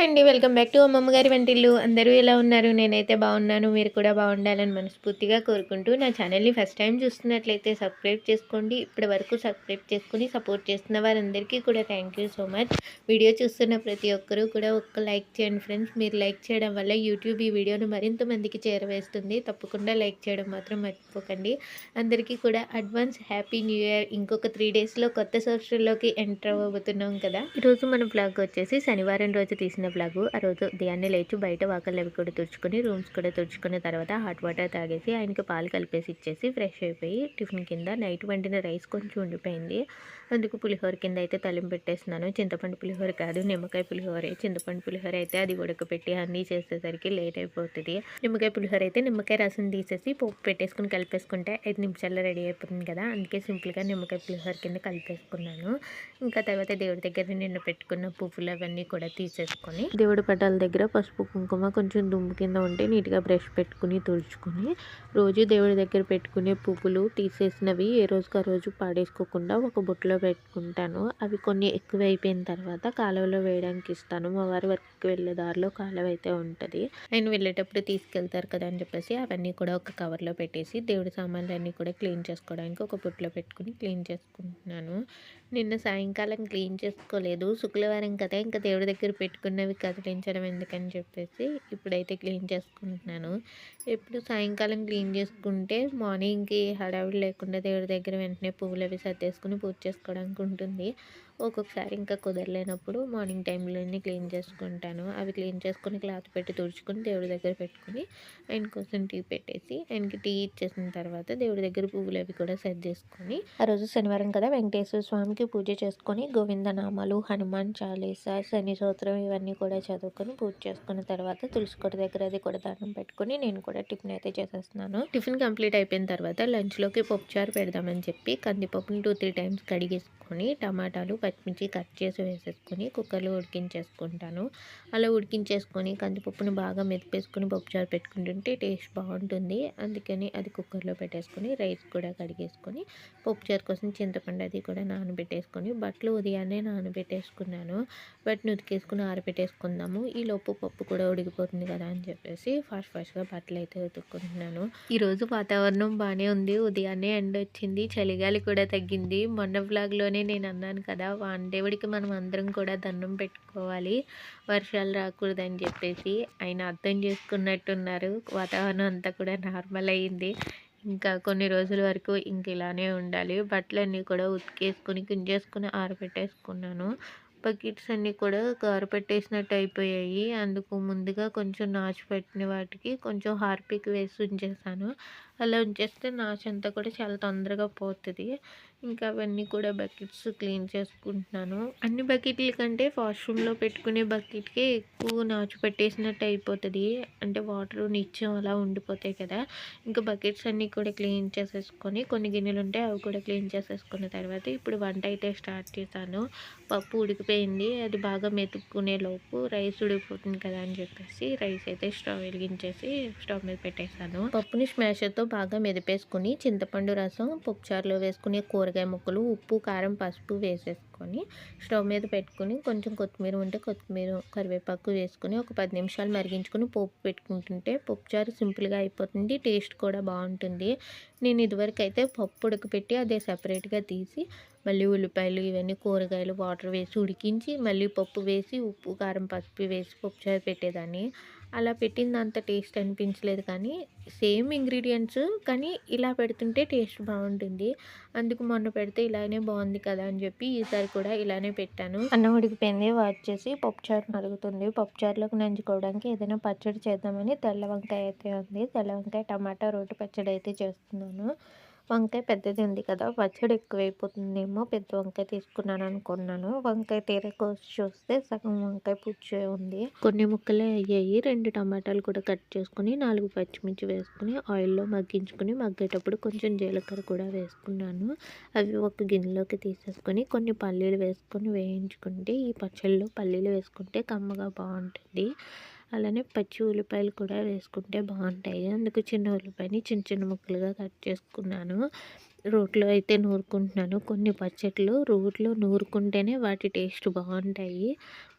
Hi అండి. Welcome back to అమ్మమ్మ గారి వంటిల్లు. అందరూ ఎలా ఉన్నారు? నేనైతే బాగున్నాను. మీరు కూడా బాగుండాలని మనస్ఫూర్తిగా కోరుకుంటూ నా ఛానల్‌ని ఫస్ట్ టైం చూస్తున్నట్లయితే సబ్స్క్రైబ్ చేసుకోండి. ఇప్పటి వరకు సబ్స్క్రైబ్ చేసుకొని సపోర్ట్ చేస్తున్న వారందరికీ కూడా thank you so much. Video చూస్తున్న ప్రతి ఒక్కరూ కూడా ఒక్క లైక్ చేయండి ఫ్రెండ్స్. మీరు లైక్ చేయడం వల్ల యూట్యూబ్ ఈ వీడియోను మరింత మందికి చేరవేస్తుంది. తప్పకుండా లైక్ చేయడం మాత్రం మర్చిపోకండి. అందరికీ కూడా అడ్వాన్స్ హ్యాపీ న్యూ ఇయర్. ఇంకొక 3 డేస్‌లో కొత్త సంవత్సరంలోకి ఎంటర్ అవ్వబోతున్నాం కదా! ఈరోజు మన బ్లాగ్ వచ్చేసి శనివారం రోజు తీసిన బ్లాగు. ఆ రోజు ఉదయాన్నే లేచి బయట వాకళ్ళు అవి కూడా తుడుచుకొని రూమ్స్ కూడా తుడుచుకున్న తర్వాత హాట్ వాటర్ తాగేసి ఆయనకి పాలు కలిపేసి ఇచ్చేసి ఫ్రెష్ అయిపోయి టిఫిన్ కింద నైట్ వండిన రైస్ కొంచెం ఉండిపోయింది. అందుకు పులిహోర కింద అయితే తాలింపు పెట్టేస్తున్నాను. చింతపండు పులిహోర కాదు, నిమ్మకాయ పులిహోరే. చింతపండు పులిహోర అయితే అది ఉడకపెట్టి అన్నీ చేసేసరికి లేట్ అయిపోతుంది. నిమ్మకాయ పులిహోర అయితే నిమ్మకాయ రసం తీసేసి పోపు పెట్టేసుకుని కలిపేసుకుంటే 5 నిమిషాల్లో రెడీ అయిపోతుంది కదా! అందుకే సింపుల్గా నిమ్మకాయ పులిహోర కింద కలిపేసుకున్నాను. ఇంకా తర్వాత దేవుడి దగ్గర నిన్న పెట్టుకున్న పువ్వులు అవన్నీ కూడా తీసేసుకొని దేవుడి పటాల దగ్గర పసుపు కుంకుమ కొంచెం దుమ్ము కింద ఉంటే నీట్గా బ్రష్ పెట్టుకుని తుడుచుకొని రోజు దేవుడి దగ్గర పెట్టుకునే పువ్వులు తీసేసినవి ఏ రోజుకి ఆ రోజు పాడేసుకోకుండా ఒక బుట్టలో పెట్టుకుంటాను. అవి కొన్ని ఎక్కువ అయిపోయిన తర్వాత కాలువలో వేయడానికి ఇస్తాను. మా వారి వర్క్కి వెళ్ళే దారిలో కాలువ అయితే ఉంటుంది. ఆయన వెళ్ళేటప్పుడు తీసుకెళ్తారు కదా అని చెప్పేసి అవన్నీ కూడా ఒక కవర్లో పెట్టేసి దేవుడి సామాన్లు అన్నీ కూడా క్లీన్ చేసుకోవడానికి ఒక బుట్టలో పెట్టుకుని క్లీన్ చేసుకుంటున్నాను. నిన్న సాయంకాలం క్లీన్ చేసుకోలేదు. శుక్రవారం కదా, ఇంకా దేవుడి దగ్గర పెట్టుకున్నవి కదిలించడం ఎందుకని చెప్పేసి ఇప్పుడైతే క్లీన్ చేసుకుంటున్నాను. ఎప్పుడు సాయంకాలం క్లీన్ చేసుకుంటే మార్నింగ్‌కి హడావిడి లేకుండా దేవుడి దగ్గర వెంటనే పువ్వులు అవి సర్దేసుకొని పూజ చేసుకోవడానికి ఉంటుంది. ఒక్కొక్కసారి ఇంకా కుదరలేనప్పుడు మార్నింగ్ టైంలోనే క్లీన్ చేసుకుంటాను. అవి క్లీన్ చేసుకొని క్లాత్ పెట్టి తుడుచుకొని దేవుడి దగ్గర పెట్టుకొని ఆయన కోసం టీ పెట్టేసి ఆయనకి టీ ఇచ్చేసిన తర్వాత దేవుడి దగ్గర పువ్వులు అవి కూడా సర్దేసుకొని ఆ రోజు శనివారం కదా, వెంకటేశ్వర స్వామికి పూజ చేసుకొని గోవిందనామాలు, హనుమాన్ చాలీసా, శని స్తోత్రం ఇవన్నీ కూడా చదువుకొని పూజ చేసుకున్న తర్వాత తులసి కోట దగ్గర అది కూడా దండం పెట్టుకొని నేను కూడా టిఫిన్ అయితే చేసేస్తున్నాను. టిఫిన్ కంప్లీట్ అయిపోయిన తర్వాత లంచ్లోకి పప్పుచారు పెడదామని చెప్పి కందిపప్పుని 2-3 టైమ్స్ కడిగేసుకొని టమాటాలు పచ్చిమిర్చి కట్ చేసి వేసేసుకొని కుక్కర్లో ఉడికించేసుకుంటాను. అలా ఉడికించేసుకొని కందిపప్పును బాగా మెదిపేసుకొని పప్పుచారు పెట్టుకుంటుంటే టేస్ట్ బాగుంటుంది. అందుకని అది కుక్కర్లో పెట్టేసుకొని రైస్ కూడా కడిగేసుకొని పప్పుచారు కోసం చింతపండు అది కూడా నానబెట్టేసుకొని బట్టలు ఉదయాన్నే నానబెట్టేసుకున్నాను. వాటిని ఉతికేసుకుని ఆరబెట్టేసుకుందాము. ఈలోపు పప్పు కూడా ఉడికిపోతుంది కదా అని చెప్పేసి ఫాస్ట్గా బట్టలు అయితే ఉతుక్కుంటున్నాను. ఈరోజు వాతావరణం బాగానే ఉంది. ఉదయాన్నే ఎండ వచ్చింది, చలిగాలి కూడా తగ్గింది. మొన్న వ్లాగ్లోనే నేను అన్నాను కదా, వానదేవుడికి మనం అందరం కూడా దండం పెట్టుకోవాలి వర్షాలు రాకూడదని చెప్పేసి. ఆయన అర్థం చేసుకున్నట్టున్నారు. వాతావరణం అంతా కూడా నార్మల్ అయ్యింది. ఇంకా కొన్ని రోజుల వరకు ఇంక ఇలానే ఉండాలి. బట్టలన్నీ కూడా ఉతికేసుకొని కుంజేసుకొని ఆరబెట్టేసుకున్నాను. బకెట్స్ అన్నీ కూడా ఆరబెట్టేసినట్టు అయిపోయాయి. అందుకు ముందుగా కొంచెం నాచు పెట్టిన వాటికి కొంచెం హార్పిక్ వేసి ఉంచేసాను. అలా ఉంచేస్తే నాచంతా కూడా చాలా తొందరగా పోతుంది. ఇంకా అవన్నీ కూడా బకెట్స్ క్లీన్ చేసుకుంటున్నాను. అన్ని బకెట్ల కంటే వాష్రూమ్లో పెట్టుకునే బకెట్కే ఎక్కువ నాచు పెట్టేసినట్టు అయిపోతుంది. అంటే వాటర్ నిత్యం అలా ఉండిపోతాయి కదా. ఇంకా బకెట్స్ అన్నీ కూడా క్లీన్ చేసేసుకొని కొన్ని గిన్నెలు ఉంటే అవి కూడా క్లీన్ చేసేసుకున్న తర్వాత ఇప్పుడు వంట అయితే స్టార్ట్ చేశాను. పప్పు ఉడికిపోయింది. అది బాగా మెతుక్కునే లోపు రైస్ ఉడికిపోతుంది కదా అని చెప్పేసి రైస్ అయితే స్టవ్ వెలిగించేసి స్టవ్ మీద పెట్టేశాను. పప్పుని స్మాషర్తో బాగా మెదిపేసుకుని చింతపండు రసం, పప్పుచారులో వేసుకునే కూరగాయ ముక్కలు, ఉప్పు, కారం, పసుపు వేసేసుకొని స్టవ్ మీద పెట్టుకుని కొంచెం కొత్తిమీర ఉంటే కొత్తిమీర, కరివేపాకు వేసుకుని ఒక 10 నిమిషాలు మరిగించుకొని పోపు పెట్టుకుంటుంటే పప్పుచారు సింపుల్గా అయిపోతుంది. టేస్ట్ కూడా బాగుంటుంది. నేను ఇదివరకు అయితే పప్పు ఉడకపెట్టి అదే సపరేట్గా తీసి మళ్ళీ ఉల్లిపాయలు ఇవన్నీ కూరగాయలు వాటర్ వేసి ఉడికించి మళ్ళీ పప్పు వేసి ఉప్పు, కారం, పసుపు వేసి పప్పుచారు పెట్టేదాన్ని. అలా పెట్టింది అంత టేస్ట్ అనిపించలేదు. కానీ సేమ్ ఇంగ్రీడియంట్స్, కానీ ఇలా పెడుతుంటే టేస్ట్ బాగుంటుంది. అందుకు మొన్న పెడితే ఇలానే బాగుంది కదా అని చెప్పి ఈసారి కూడా ఇలానే పెట్టాను. అన్నం ఉడికిపోయింది, వచ్చేసి పప్పుచారు మరుగుతుంది. పప్పుచారులోకి నంచుకోవడానికి ఏదైనా పచ్చడి చేద్దామని తెల్ల వంకాయ అయితే ఉంది. తెల్ల వంకాయ టమాటా రోటి పచ్చడి అయితే చేస్తున్నాను. వంకాయ పెద్దది ఉంది కదా, పచ్చడి ఎక్కువైపోతుందేమో పెద్ద వంకాయ తీసుకున్నాను అనుకున్నాను. వంకాయ తీర కోసి చూస్తే సగం వంకాయ పుచ్చే ఉంది. కొన్ని ముక్కలే అయ్యాయి. 2 టమాటాలు కూడా కట్ చేసుకుని 4 పచ్చిమిర్చి వేసుకుని ఆయిల్లో మగ్గించుకుని మగ్గేటప్పుడు కొంచెం జీలకర్ర కూడా వేసుకున్నాను. అవి ఒక గిన్నెలోకి తీసేసుకొని కొన్ని పల్లీలు వేసుకొని వేయించుకుంటే ఈ పచ్చళ్ళలో పల్లీలు వేసుకుంటే కమ్మగా బాగుంటుంది. అలానే పచ్చి ఉల్లిపాయలు కూడా వేసుకుంటే బాగుంటాయి. అందుకు చిన్న ఉల్లిపాయని చిన్న చిన్న ముక్కలుగా కట్ చేసుకున్నాను. రోట్లో అయితే నూరుకుంటున్నాను. కొన్ని పచ్చట్లు రోట్లో నూరుకుంటేనే వాటి టేస్ట్ బావుంటాయి.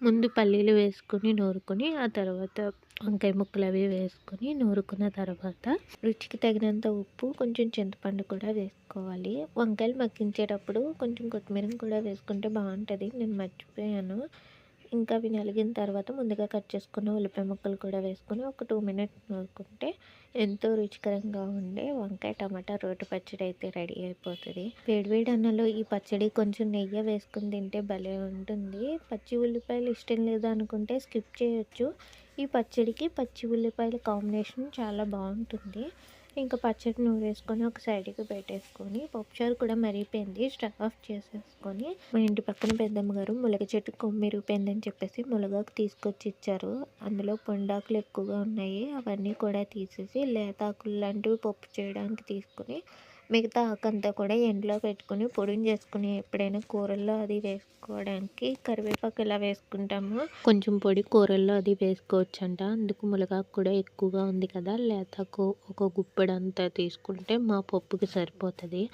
ముందు పల్లీలు వేసుకొని నూరుకొని, ఆ తర్వాత వంకాయ ముక్కలు అవి వేసుకొని నూరుకున్న తర్వాత రుచికి తగినంత ఉప్పు, కొంచెం చింతపండు కూడా వేసుకోవాలి. వంకాయలు మగ్గించేటప్పుడు కొంచెం కొత్తిమీరని కూడా వేసుకుంటే బావుంటది. నేను మర్చిపోయాను. ఇంకా అవి నలిగిన తర్వాత ముందుగా కట్ చేసుకున్న ఉల్లిపాయ ముక్కలు కూడా వేసుకొని ఒక 2 మినిట్స్ నూరుకుంటే ఎంతో రుచికరంగా ఉండే వంకాయ టమాటా రోటి పచ్చడి అయితే రెడీ అయిపోతుంది. వేడివేడి అన్నంలో ఈ పచ్చడి కొంచెం నెయ్యి వేసుకుని తింటే భలే ఉంటుంది. పచ్చి ఉల్లిపాయలు ఇష్టం లేదు అనుకుంటే స్కిప్ చేయొచ్చు. ఈ పచ్చడికి పచ్చి ఉల్లిపాయల కాంబినేషన్ చాలా బాగుంటుంది. ఇంకా పచ్చడి నూరేసుకొని ఒక సైడ్కి పెట్టేసుకొని పప్పుచారు కూడా మరిగిపోయింది. స్టవ్ ఆఫ్ చేసేసుకొని మా ఇంటి పక్కన పెద్దమ్మ గారు ములగ చెట్టు కొమ్మ ఇరిగిపోయిందని చెప్పేసి ములగాకు తీసుకొచ్చి ఇచ్చారు. అందులో పొండాకులు ఎక్కువగా ఉన్నాయి. అవన్నీ కూడా తీసేసి లేతాకులు లాంటివి పప్పు చేయడానికి తీసుకుని మిగతా ఆకంతా కూడా ఎండలో పెట్టుకుని పొడిని చేసుకుని ఎప్పుడైనా కూరల్లో అది వేసుకోవడానికి కరివేపాకు ఇలా వేసుకుంటాము. కొంచెం పొడి కూరల్లో అది వేసుకోవచ్చు అంట. అందుకు ములగాకు కూడా ఎక్కువగా ఉంది కదా, లేతాకు ఒక గుప్పెడంతా తీసుకుంటే మా పప్పుకి సరిపోతుంది.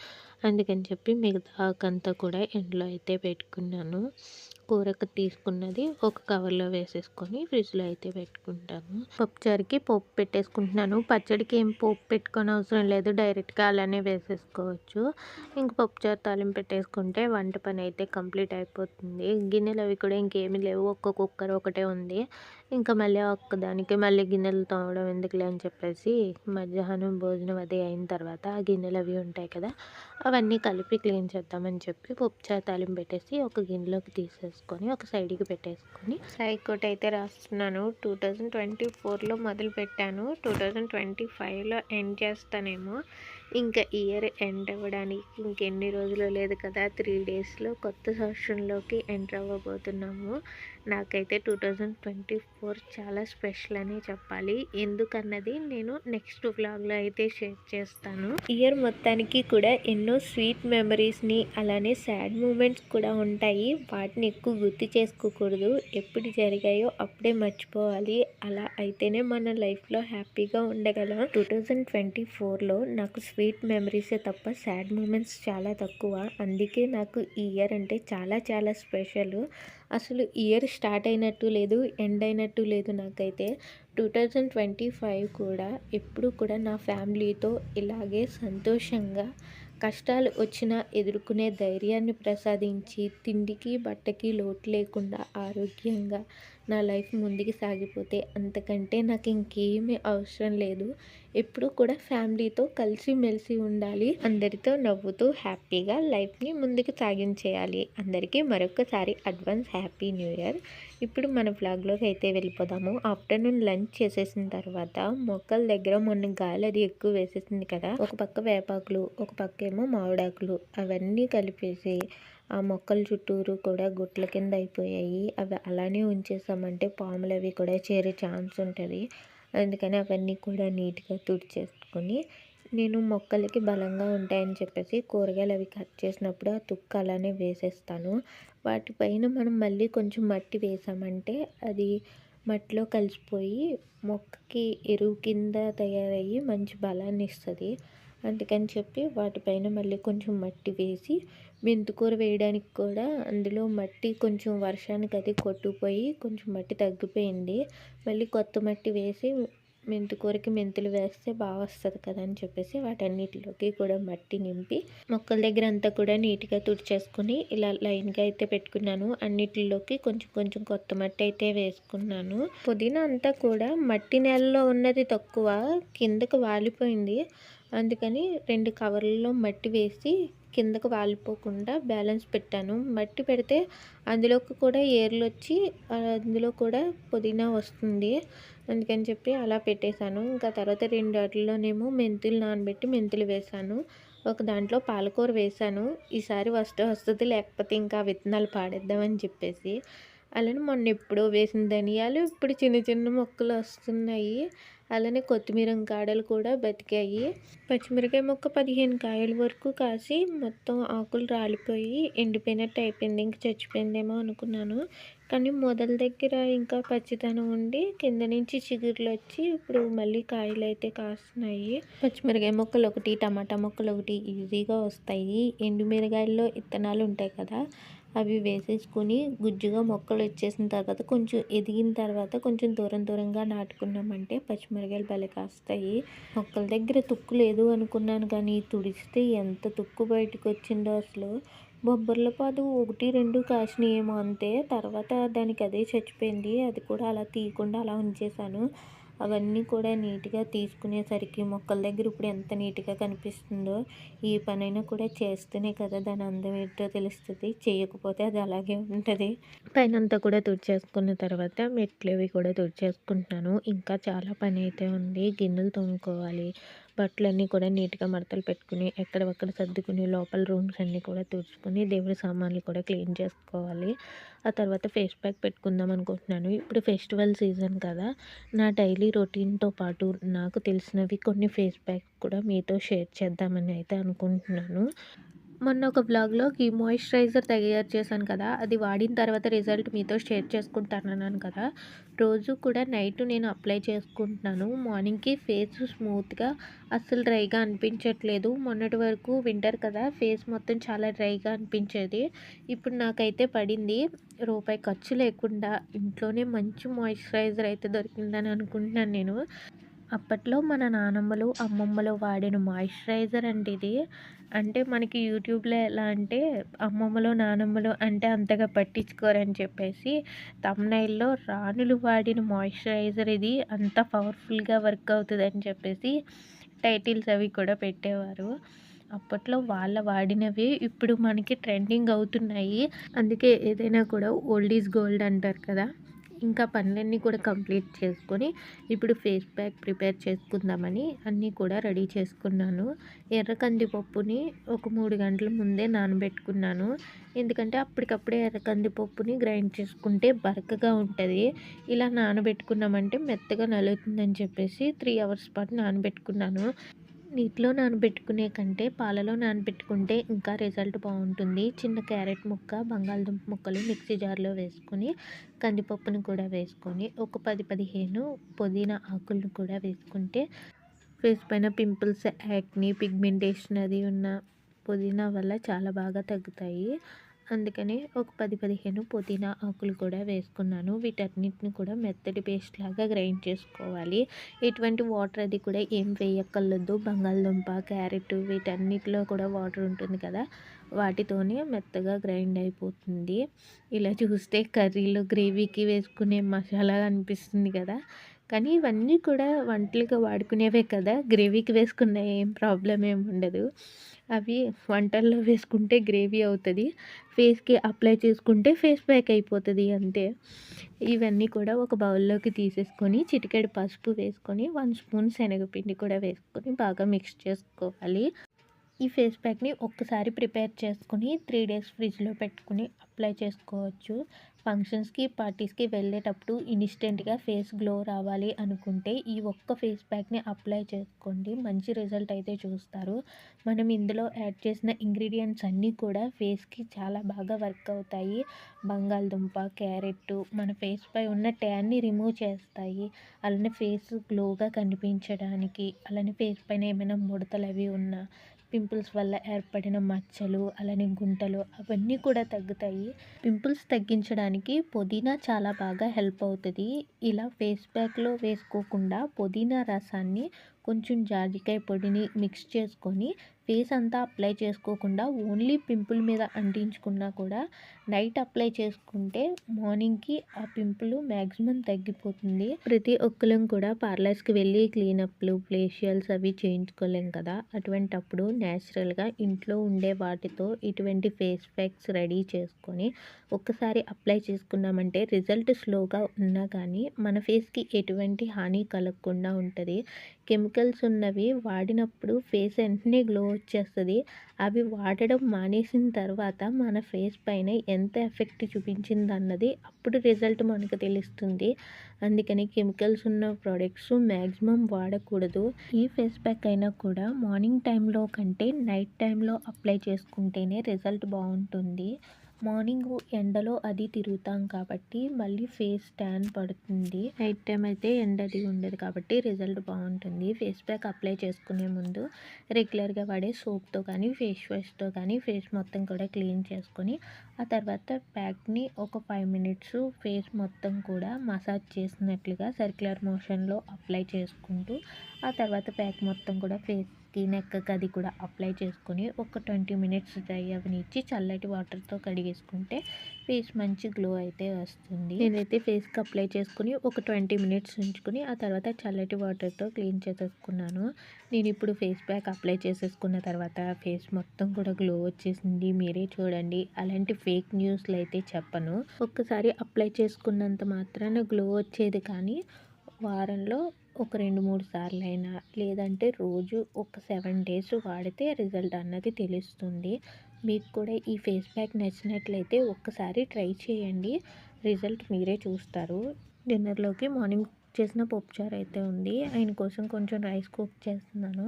అందుకని చెప్పి మిగతా ఆకంతా కూడా ఎండలో అయితే పెట్టుకున్నాను. కూరకు తీసుకున్నది ఒక కవర్లో వేసేసుకొని ఫ్రిడ్జ్లో అయితే పెట్టుకుంటాను. పప్పుచారుకి పోపు పెట్టేసుకుంటున్నాను. పచ్చడికి ఏం పోపు పెట్టుకొని అవసరం లేదు, డైరెక్ట్గా అలానే వేసేసుకోవచ్చు. ఇంక పప్పుచారు తాలింపు పెట్టేసుకుంటే వంట పని అయితే కంప్లీట్ అయిపోతుంది. గిన్నెలు అవి కూడా ఇంకేమీ లేవు, ఒక్క కుక్కర్ ఒకటే ఉంది. ఇంకా మళ్ళీ ఒక్కదానికి మళ్ళీ గిన్నెలు తోమడం ఎందుకులే అని చెప్పేసి మధ్యాహ్నం భోజనం అది అయిన తర్వాత ఆ గిన్నెలు అవి ఉంటాయి కదా, అవన్నీ కలిపి క్లీన్ చేద్దామని చెప్పి పప్పుచారు తాలింపు పెట్టేసి ఒక గిన్నెలోకి తీసేసుకొని ఒక సైడ్కి పెట్టేసుకొని హైకోర్టు అయితే రాస్తున్నాను. 2024లో మొదలు పెట్టాను, 2025లో ఎండ్ చేస్తానేమో. ఇంకా ఇయర్ ఎండ్ అవ్వడానికి ఇంకెన్ని రోజులు లేదు కదా, 3 డేస్లో కొత్త సంవత్సరంలోకి ఎంటర్ అవ్వబోతున్నాము. నాకైతే 2024 చాలా స్పెషల్ అని చెప్పాలి. ఎందుకన్నది నేను నెక్స్ట్ వ్లాగ్లో అయితే షేర్ చేస్తాను. ఇయర్ మొత్తానికి కూడా ఎన్నో స్వీట్ మెమరీస్ని అలానే సాడ్ మూమెంట్స్ కూడా ఉంటాయి. వాటిని ఎక్కువ గుర్తు చేసుకోకూడదు. ఎప్పుడు జరిగాయో అప్పుడే మర్చిపోవాలి. అలా అయితేనే మన లైఫ్లో హ్యాపీగా ఉండగలం. 2024లో నాకు స్వీట్ మెమరీసే తప్ప సాడ్ మూమెంట్స్ చాలా తక్కువ. అందుకే నాకు ఈ ఇయర్ అంటే చాలా చాలా స్పెషల్. అసలు ఇయర్ స్టార్ట్ అయినట్టు లేదు, ఎండ్ అయినట్టు లేదు. నాకైతే 2025 కూడా ఎప్పుడు కూడా నా ఫ్యామిలీతో ఇలాగే సంతోషంగా కష్టాలు వచ్చినా ఎదుర్కొనే ధైర్యాన్ని ప్రసాదించి తిండికి బట్టకి లోటు లేకుండా ఆరోగ్యంగా నా లైఫ్ ముందుకు సాగిపోతే అంతకంటే నాకు ఇంకేమీ అవసరం లేదు. ఎప్పుడు కూడా ఫ్యామిలీతో కలిసిమెలిసి ఉండాలి. అందరితో నవ్వుతూ హ్యాపీగా లైఫ్ని ముందుకు సాగించేయాలి. అందరికీ మరొకసారి అడ్వాన్స్ హ్యాపీ న్యూ ఇయర్. ఇప్పుడు మన వ్లాగ్లోకి అయితే వెళ్ళిపోదాము. ఆఫ్టర్నూన్ లంచ్ చేసేసిన తర్వాత మొక్కల దగ్గర మొన్న గాలి అది ఎక్కువ వేసేసింది కదా, ఒక పక్క వేపాకులు ఒక పక్క ఏమో మామిడాకులు అవన్నీ కలిపేసి ఆ మొక్కల చుట్టూరు కూడా గుట్ల కింద అయిపోయాయి. అవి అలానే ఉంచేసామంటే పాములు అవి కూడా చేరే ఛాన్స్ ఉంటుంది. అందుకని అవన్నీ కూడా నీట్గా తుడిచేసుకొని నేను మొక్కలకి బలంగా ఉంటాయని చెప్పేసి కూరగాయలు అవి కట్ చేసినప్పుడు ఆ తుక్కు అలానే వేసేస్తాను. వాటిపైన మనం మళ్ళీ కొంచెం మట్టి వేసామంటే అది మట్టిలో కలిసిపోయి మొక్కకి ఎరువు కింద తయారయ్యి మంచి బలాన్ని ఇస్తుంది. అందుకని చెప్పి వాటిపైన మళ్ళీ కొంచెం మట్టి వేసి మెంతికూర వేయడానికి కూడా అందులో మట్టి కొంచెం వర్షానికి అది కొట్టుకుపోయి కొంచెం మట్టి తగ్గిపోయింది. మళ్ళీ కొత్త మట్టి వేసి మెంతికూరకి మెంతులు వేస్తే బాగా వస్తుంది కదా అని చెప్పేసి వాటన్నిటిలోకి కూడా మట్టి నింపి మొక్కల దగ్గర అంతా కూడా నీట్గా తుడిచేసుకుని ఇలా లైన్గా అయితే పెట్టుకున్నాను. అన్నిటిలోకి కొంచెం కొంచెం కొత్త మట్టి అయితే వేసుకున్నాను. పుదీనా అంతా కూడా మట్టి నేలలో ఉన్నది తక్కువ కిందకు వాలిపోయింది. అందుకని 2 కవర్లలో మట్టి వేసి కిందకు వాలిపోకుండా బ్యాలెన్స్ పెట్టాను. మట్టి పెడితే అందులోకి కూడా ఏర్లు వచ్చి అందులో కూడా పుదీనా వస్తుంది. అందుకని చెప్పి అలా పెట్టేశాను. ఇంకా తర్వాత 2 వాటిల్లోనేమో మెంతులు నానబెట్టి మెంతులు వేసాను. ఒక దాంట్లో పాలకూర వేసాను. ఈసారి వస్తే వస్తుంది, లేకపోతే ఇంకా విత్తనాలు పాడేద్దామని చెప్పేసి అలానే మొన్న ఎప్పుడో వేసిన ధనియాలు ఇప్పుడు చిన్న చిన్న మొక్కలు వస్తున్నాయి. అలానే కొత్తిమీర కాడలు కూడా బతికాయి. పచ్చిమిరకాయ మొక్క 15 కాయల వరకు కాసి మొత్తం ఆకులు రాలిపోయి ఎండిపోయినట్టు అయిపోయింది. ఇంక చచ్చిపోయిందేమో అనుకున్నాను. కానీ మొదల దగ్గర ఇంకా పచ్చితనం ఉండి కింద నుంచి చిగుర్లు వచ్చి ఇప్పుడు మళ్ళీ కాయలు అయితే కాస్తున్నాయి. పచ్చిమిరకాయ మొక్కలు ఒకటి, టమాటా మొక్కలు ఒకటి ఈజీగా వస్తాయి. ఎండుమిరగాయల్లో ఇత్తనాలు ఉంటాయి కదా, అవి వేసేసుకొని గుజ్జుగా మొక్కలు వచ్చేసిన తర్వాత కొంచెం ఎదిగిన తర్వాత కొంచెం దూరం దూరంగా నాటుకున్నామంటే పచ్చిమిరకాయలు భలే కాస్తాయి. మొక్కల దగ్గర తుక్కు లేదు అనుకున్నాను, కానీ తుడిస్తే ఎంత తుక్కు బయటకు వచ్చిందో అసలు. బొబ్బర్ల పాదు 1, 2 కాసినాయేమో అంతే. తర్వాత దానికి అదే చచ్చిపోయింది. అది కూడా అలా తీయకుండా అలా ఉంచేసాను. అవన్నీ కూడా నీట్గా తీసుకునేసరికి మొక్కల దగ్గర ఇప్పుడు ఎంత నీట్గా కనిపిస్తుందో. ఈ పనైనా కూడా చేస్తేనే కదా దాని అందం ఏంటో తెలుస్తుంది. చేయకపోతే అది అలాగే ఉంటుంది. పైనంతా కూడా తుడిచేసుకున్న తర్వాత మెట్లు అవి కూడా తుడిచేసుకుంటున్నాను. ఇంకా చాలా పని అయితే ఉంది. గిన్నెలు తోముకోవాలి, బట్టలన్నీ కూడా నీట్గా మడతలు పెట్టుకుని ఎక్కడొక్కడ సర్దుకుని లోపల రూమ్స్ అన్నీ కూడా తుడుచుకొని దేవుడి సామాన్లు కూడా క్లీన్ చేసుకోవాలి. ఆ తర్వాత ఫేస్ ప్యాక్ పెట్టుకుందాం అనుకుంటున్నాను. ఇప్పుడు ఫెస్టివల్ సీజన్ కదా, నా డైలీ రొటీన్తో పాటు నాకు తెలిసినవి కొన్ని ఫేస్ ప్యాక్ కూడా మీతో షేర్ చేద్దామని అయితే అనుకుంటున్నాను. మొన్న ఒక వ్లాగ్లో ఈ మాయిశ్చరైజర్ తయారు చేశాను కదా, అది వాడిన తర్వాత రిజల్ట్ మీతో షేర్ చేసుకుంటానన్నాను కదా. రోజు కూడా నైట్ నేను అప్లై చేసుకుంటున్నాను. మార్నింగ్కి ఫేస్ స్మూత్గా అస్సలు డ్రైగా అనిపించట్లేదు. మొన్నటి వరకు వింటర్ కదా, ఫేస్ మొత్తం చాలా డ్రైగా అనిపించేది. ఇప్పుడు నాకైతే పడింది. రూపాయి ఖర్చు లేకుండా ఇంట్లోనే మంచి మాయిశ్చరైజర్ అయితే దొరికిందని అనుకుంటున్నాను నేను. అప్పట్లో మన నానమ్మలు, అమ్మమ్మలు వాడిన మాయిశ్చరైజర్ అంటే ఇది. అంటే మనకి యూట్యూబ్లో ఎలా అంటే అమ్మమ్మలు, నానమ్మలు అంటే అంతగా పట్టించుకోరని చెప్పేసి థంబ్‌నెయిల్‌లో రాణులు వాడిన మాయిశ్చరైజర్ ఇది, అంత పవర్ఫుల్‌గా వర్క్ అవుతుందని చెప్పేసి టైటిల్స్ అవి కూడా పెట్టేవారు. అప్పట్లో వాళ్ళ వాడినవి ఇప్పుడు మనకి ట్రెండింగ్ అవుతున్నాయి. అందుకే ఏదైనా కూడా ఓల్డ్ ఈజ్ గోల్డ్ అంటారు కదా. ఇంకా పనులన్నీ కూడా కంప్లీట్ చేసుకొని ఇప్పుడు ఫేస్ ప్యాక్ ప్రిపేర్ చేసుకుందామని అన్నీ కూడా రెడీ చేసుకున్నాను. ఎర్ర కందిపప్పుని ఒక 3 గంటల ముందే నానబెట్టుకున్నాను. ఎందుకంటే అప్పటికప్పుడే ఎర్ర కందిపప్పుని గ్రైండ్ చేసుకుంటే బరకగా ఉంటుంది. ఇలా నానబెట్టుకున్నామంటే మెత్తగా నలుగుతుందని చెప్పేసి 3 అవర్స్ పాటు నానబెట్టుకున్నాను. నీటిలో నానబెట్టుకునే కంటే పాలలో నానబెట్టుకుంటే ఇంకా రిజల్ట్ బాగుంటుంది. చిన్న క్యారెట్ ముక్క, బంగాళదుంప ముక్కలు మిక్సీ జార్లో వేసుకొని కందిపప్పును కూడా వేసుకొని ఒక 10-15 పుదీనా ఆకులను కూడా వేసుకుంటే ఫేస్ పైన పింపుల్స్, యాక్ని, పిగ్మెంటేషన్ అది ఉన్న పుదీనా వల్ల చాలా బాగా తగ్గుతాయి. అందుకని ఒక 10-15 పుదీనా ఆకులు కూడా వేసుకున్నాను. వీటన్నిటిని కూడా మెత్తటి పేస్ట్ లాగా గ్రైండ్ చేసుకోవాలి. ఎటువంటి వాటర్ అది కూడా ఏం వేయక్కర్లేదు. బంగాళదుంప, క్యారెట్ వీటన్నిటిలో కూడా వాటర్ ఉంటుంది కదా, వాటితోనే మెత్తగా గ్రైండ్ అయిపోతుంది. ఇలా చూస్తే కర్రీలో గ్రేవీకి వేసుకునే మసాలా అనిపిస్తుంది కదా, కానీ ఇవన్నీ కూడా వంటలుగా వాడుకునేవే కదా, గ్రేవీకి వేసుకున్న ఏం ప్రాబ్లం ఏమి ఉండదు. అవి వంటల్లో వేసుకుంటే గ్రేవీ అవుతుంది, ఫేస్కి అప్లై చేసుకుంటే ఫేస్ ప్యాక్ అయిపోతుంది అంతే. ఇవన్నీ కూడా ఒక బౌల్లోకి తీసేసుకొని చిటికెడు పసుపు వేసుకొని 1 స్పూన్ శనగపిండి కూడా వేసుకొని బాగా మిక్స్ చేసుకోవాలి. ఈ ఫేస్ ప్యాక్ని ఒక్కసారి ప్రిపేర్ చేసుకుని 3 డేస్ ఫ్రిడ్జ్లో పెట్టుకుని అప్లై చేసుకోవచ్చు. ఫంక్షన్స్కి, పార్టీస్కి వెళ్ళేటప్పుడు ఇన్స్టెంట్గా ఫేస్ గ్లో రావాలి అనుకుంటే ఈ ఒక్క ఫేస్ ప్యాక్ని అప్లై చేసుకోండి. మంచి రిజల్ట్ అయితే చూస్తారు. మనం ఇందులో యాడ్ చేసిన ఇంగ్రీడియంట్స్ అన్నీ కూడా ఫేస్కి చాలా బాగా వర్క్ అవుతాయి. బంగాళదుంప, క్యారెట్ మన ఫేస్ పై ఉన్న ట్యాన్ని రిమూవ్ చేస్తాయి. అలానే ఫేస్ గ్లోగా కనిపించడానికి, అలానే ఫేస్ పైన ఏమైనా ముడతలు అవి ఉన్నా, పింపుల్స్ వల్ల ఏర్పడిన మచ్చలు, అలానే గుంటలు అవన్నీ కూడా తగ్గుతాయి. పింపుల్స్ తగ్గించడానికి పుదీనా చాలా బాగా హెల్ప్ అవుతుంది. ఇలా ఫేస్ ప్యాక్లో వేసుకోకుండా పుదీనా రసాన్ని కొంచెం జాజికాయ పొడిని మిక్స్ చేసుకొని ఫేస్ అంతా అప్లై చేసుకోకుండా ఓన్లీ పింపుల్ మీద అంటించుకున్నా కూడా నైట్ అప్లై చేసుకుంటే మార్నింగ్కి ఆ పింపుల్ మ్యాక్సిమం తగ్గిపోతుంది. ప్రతి ఒక్కరం కూడా పార్లర్స్కి వెళ్ళి క్లీనప్లు, ఫేషియల్స్ అవి చేయించుకోలేం కదా, అటువంటప్పుడు న్యాచురల్గా ఇంట్లో ఉండే వాటితో ఇటువంటి ఫేస్ ప్యాక్స్ రెడీ చేసుకొని ఒక్కసారి అప్లై చేసుకున్నామంటే రిజల్ట్ స్లోగా ఉన్నా కానీ మన ఫేస్కి ఎటువంటి హాని కలగకుండా ఉంటుంది. కెమికల్స్ ఉన్నవి వాడినప్పుడు ఫేస్ వెంటనే గ్లో వచ్చేస్తుంది. అవి వాడడం మానేసిన తర్వాత మన ఫేస్ పైన ఎంత ఎఫెక్ట్ చూపించిందన్నది అప్పుడు రిజల్ట్ మనకు తెలుస్తుంది. అందుకని కెమికల్స్ ఉన్న ప్రోడక్ట్స్ మ్యాక్సిమం వాడకూడదు. ఏ ఫేస్ ప్యాక్ అయినా కూడా మార్నింగ్ టైంలో కంటే నైట్ టైంలో అప్లై చేసుకుంటేనే రిజల్ట్ బాగుంటుంది. మార్నింగ్ ఎండలో అది తిరుగుతాం కాబట్టి మళ్ళీ ఫేస్ ట్యాన్ పడుతుంది. నైట్ టైం అయితే ఎండ అది ఉండదు కాబట్టి రిజల్ట్ బాగుంటుంది. ఫేస్ ప్యాక్ అప్లై చేసుకునే ముందు రెగ్యులర్గా వాడే సోప్తో కానీ ఫేస్ వాష్తో కానీ ఫేస్ మొత్తం కూడా క్లీన్ చేసుకొని ఆ తర్వాత ప్యాక్ని ఒక 5 మినిట్స్ ఫేస్ మొత్తం కూడా మసాజ్ చేసినట్లుగా సర్క్యులర్ మోషన్లో అప్లై చేసుకుంటూ ఆ తర్వాత ప్యాక్ మొత్తం కూడా ఫేస్కి నెక్కి అది కూడా అప్లై చేసుకొని ఒక 20 మినిట్స్ డ్రై అవనిచ్చి చల్లటి వాటర్తో కడిగేసుకుంటే ఫేస్ మంచి గ్లో అయితే వస్తుంది. నేనైతే ఫేస్కి అప్లై చేసుకుని ఒక 20 మినిట్స్ ఉంచుకుని ఆ తర్వాత చల్లటి వాటర్తో క్లీన్ చేసేసుకున్నాను. నేను ఇప్పుడు ఫేస్ ప్యాక్ అప్లై చేసేసుకున్న తర్వాత ఫేస్ మొత్తం కూడా గ్లో వచ్చేసింది. మీరే చూడండి. అలాంటి ఫేక్ న్యూస్లు అయితే చెప్పను. ఒక్కసారి అప్లై చేసుకున్నంత మాత్రాన గ్లో వచ్చేది కానీ వారంలో ఒక 2-3 సార్లైనా లేదంటే రోజు ఒక 7 డేస్ వాడితే రిజల్ట్ అన్నది తెలుస్తుంది. మీకు కూడా ఈ ఫేస్ ప్యాక్ నచ్చినట్లయితే ఒక్కసారి ట్రై చేయండి. రిజల్ట్ మీరే చూస్తారు. డిన్నర్లోకి మార్నింగ్ చేసిన పప్పుచారు అయితే ఉంది. ఆయన కోసం కొంచెం రైస్ కుక్ చేస్తున్నాను.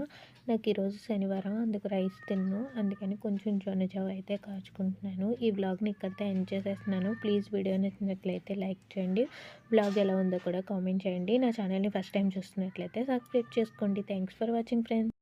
నాకు ఈరోజు శనివారం అందుకు రైస్ తిన్ను. అందుకని కొంచెం జొన్న జావ అయితే కాచుకుంటున్నాను. ఈ వ్లాగ్ని ఇక్కడితో ఎండ్ చేసేస్తున్నాను. ప్లీజ్ వీడియో నచ్చినట్లయితే లైక్ చేయండి. వ్లాగ్ ఎలా ఉందో కూడా కామెంట్ చేయండి. నా ఛానల్ని ఫస్ట్ టైం చూస్తున్నట్లయితే సబ్స్క్రైబ్ చేసుకోండి. Thanks for watching friends.